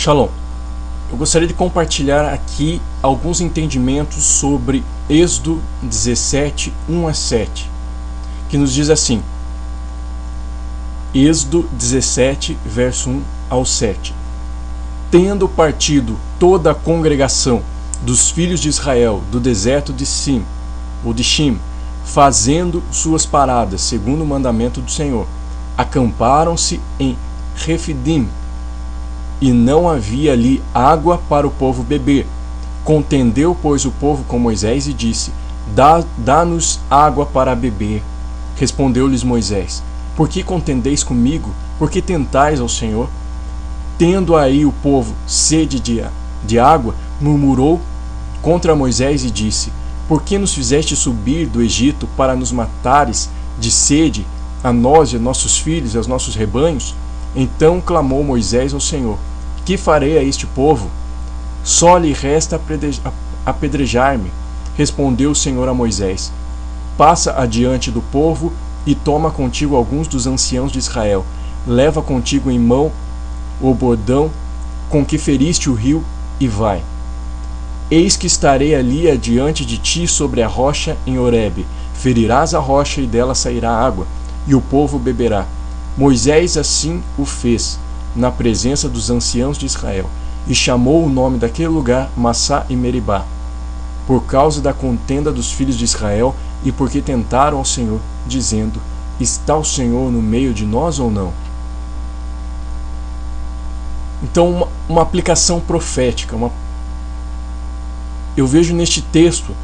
Shalom. Eu gostaria de compartilhar aqui alguns entendimentos sobre Êxodo 17, 1 a 7, que nos diz assim, Êxodo 17, verso 1 ao 7. Tendo partido toda a congregação dos filhos de Israel do deserto de Sim, ou de Shim, fazendo suas paradas segundo o mandamento do Senhor, acamparam-se em Refidim, e não havia ali água para o povo beber. Contendeu, pois, o povo com Moisés e disse: Dá-nos água para beber. Respondeu-lhes Moisés: Por que contendeis comigo? Por que tentais ao Senhor? Tendo aí o povo sede de água, murmurou contra Moisés e disse: Por que nos fizeste subir do Egito para nos matares de sede, a nós e a nossos filhos e aos nossos rebanhos? Então clamou Moisés ao Senhor: Que farei a este povo? Só lhe resta apedrejar-me. Respondeu o Senhor a Moisés: Passa adiante do povo e toma contigo alguns dos anciãos de Israel. Leva contigo em mão o bordão com que feriste o rio e vai. Eis que estarei ali adiante de ti sobre a rocha em Horebe. Ferirás a rocha e dela sairá água, e o povo beberá. Moisés assim o fez, na presença dos anciãos de Israel, e chamou o nome daquele lugar Massá e Meribá, por causa da contenda dos filhos de Israel, e porque tentaram ao Senhor, dizendo: Está o Senhor no meio de nós ou não? Então, uma aplicação profética. Eu vejo neste texto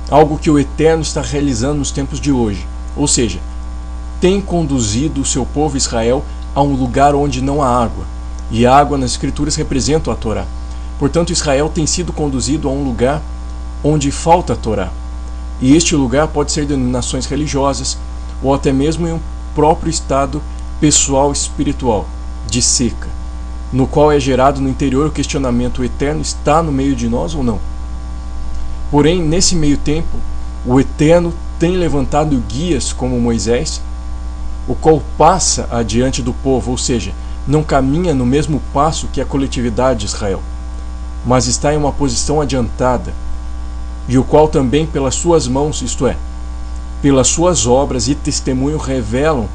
algo que o Eterno está realizando nos tempos de hoje, ou seja, tem conduzido o seu povo Israel a um lugar onde não há água, e a água nas Escrituras representa a Torá. Portanto, Israel tem sido conduzido a um lugar onde falta a Torá, e este lugar pode ser denominações religiosas, ou até mesmo em um próprio estado pessoal espiritual, de seca, no qual é gerado no interior o questionamento: o Eterno está no meio de nós ou não? Porém, nesse meio tempo, o Eterno tem levantado guias como Moisés, o qual passa adiante do povo, ou seja, não caminha no mesmo passo que a coletividade de Israel, mas está em uma posição adiantada, e o qual também pelas suas mãos, isto é, pelas suas obras e testemunho, revelam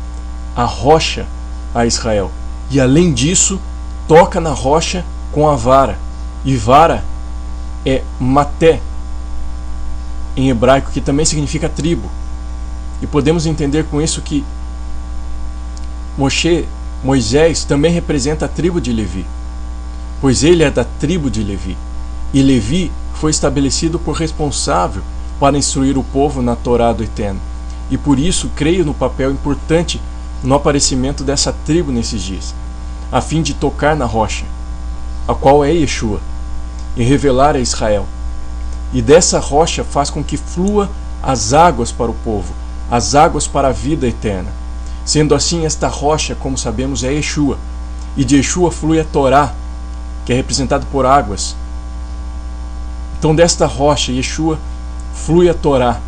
a rocha a Israel. E além disso, toca na rocha com a vara, e vara é maté, em hebraico, que também significa tribo. E podemos entender com isso que Moisés também representa a tribo de Levi, pois ele é da tribo de Levi, e Levi foi estabelecido por responsável para instruir o povo na Torá do Eterno, e por isso creio no papel importante no aparecimento dessa tribo nesses dias, a fim de tocar na rocha, a qual é Yeshua, e revelar a Israel. E dessa rocha faz com que flua as águas para o povo, as águas para a vida eterna. Sendo assim, esta rocha, como sabemos, é Yeshua, e de Yeshua flui a Torá, que é representado por águas. Então, desta rocha, Yeshua, flui a Torá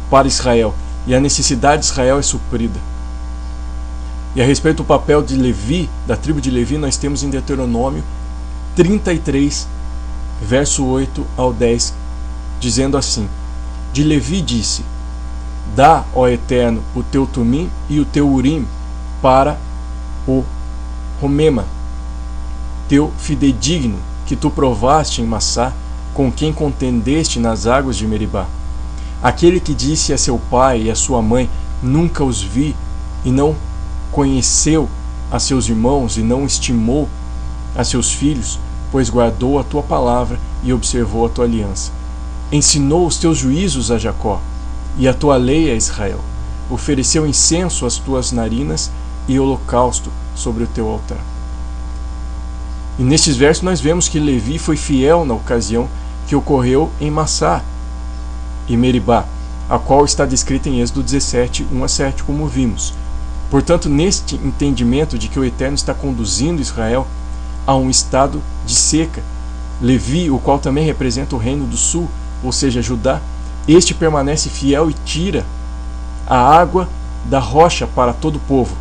para Israel, e a necessidade de Israel é suprida. E a respeito do papel de Levi, da tribo de Levi, nós temos em Deuteronômio 33, verso 8 ao 10, dizendo assim: De Levi disse: Dá, ó Eterno, o teu Tumim e o teu Urim para o Romema, teu fidedigno, que tu provaste em Massá, com quem contendeste nas águas de Meribá. Aquele que disse a seu pai e a sua mãe: Nunca os vi, e não conheceu a seus irmãos, e não estimou a seus filhos, pois guardou a tua palavra e observou a tua aliança. Ensinou os teus juízos a Jacó, e a tua lei a Israel. Ofereceu incenso às tuas narinas e holocausto sobre o teu altar. E nestes versos nós vemos que Levi foi fiel na ocasião que ocorreu em Massá e Meribá, a qual está descrita em Êxodo 17, 1 a 7, como vimos. Portanto, neste entendimento de que o Eterno está conduzindo Israel a um estado de seca, Levi, o qual também representa o reino do sul, ou seja, Judá, este permanece fiel e tira a água da rocha para todo o povo,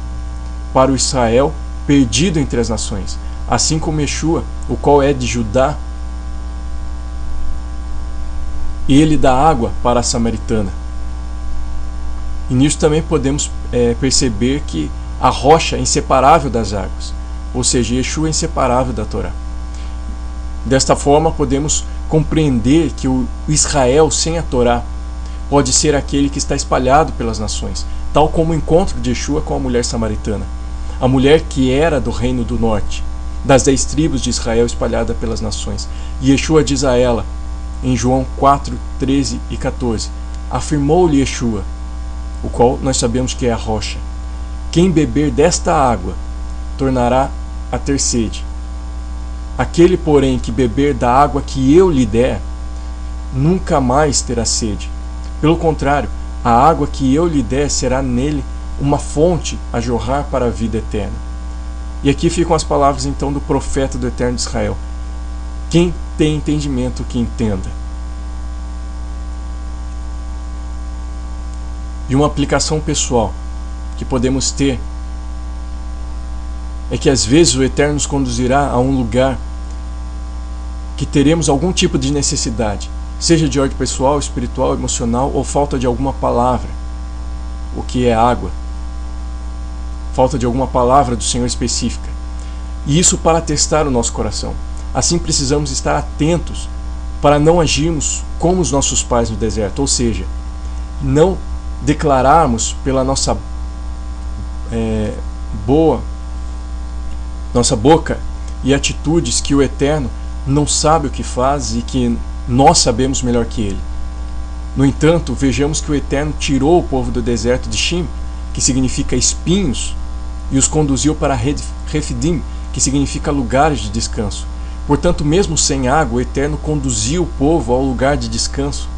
para o Israel perdido entre as nações, assim como Yeshua, o qual é de Judá, ele dá água para a samaritana. E nisso também podemos perceber que a rocha é inseparável das águas, ou seja, Yeshua é inseparável da Torá. Desta forma, podemos compreender que o Israel sem a Torá pode ser aquele que está espalhado pelas nações, tal como o encontro de Yeshua com a mulher samaritana, a mulher que era do reino do norte, das 10 tribos de Israel espalhada pelas nações. E Yeshua diz a ela, em João 4, 13 e 14, afirmou-lhe Yeshua, o qual nós sabemos que é a rocha: quem beber desta água tornará a ter sede. Aquele, porém, que beber da água que eu lhe der, nunca mais terá sede. Pelo contrário, a água que eu lhe der será nele uma fonte a jorrar para a vida eterna. E aqui ficam as palavras então do profeta do Eterno de Israel: quem tem entendimento, que entenda. E uma aplicação pessoal que podemos ter é que às vezes o Eterno nos conduzirá a um lugar que teremos algum tipo de necessidade, seja de ordem pessoal, espiritual, emocional, ou falta de alguma palavra, o que é água, falta de alguma palavra do Senhor específica, e isso para testar o nosso coração. Assim precisamos estar atentos para não agirmos como os nossos pais no deserto, ou seja, não declararmos pela nossa boca e atitudes que o Eterno não sabe o que faz e que nós sabemos melhor que Ele. No entanto, vejamos que o Eterno tirou o povo do deserto de Shim, que significa espinhos, e os conduziu para Refidim, que significa lugares de descanso. Portanto, mesmo sem água, o Eterno conduziu o povo ao lugar de descanso.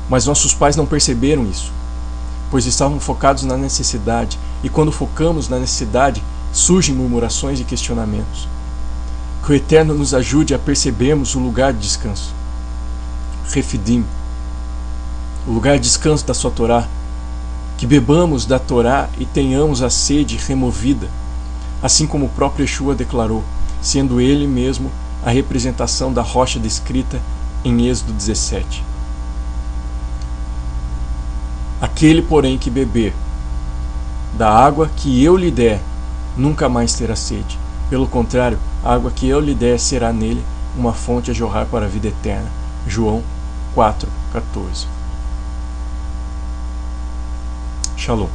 Mas nossos pais não perceberam isso, pois estavam focados na necessidade, e quando focamos na necessidade, surgem murmurações e questionamentos. Que o Eterno nos ajude a percebermos o lugar de descanso, Refidim, o lugar de descanso da sua Torá, que bebamos da Torá e tenhamos a sede removida, assim como o próprio Yeshua declarou, sendo ele mesmo a representação da rocha descrita em Êxodo 17. Aquele, porém, que beber da água que eu lhe der, nunca mais terá sede. Pelo contrário, a água que eu lhe der será nele uma fonte a jorrar para a vida eterna. João 4, 14. Shalom.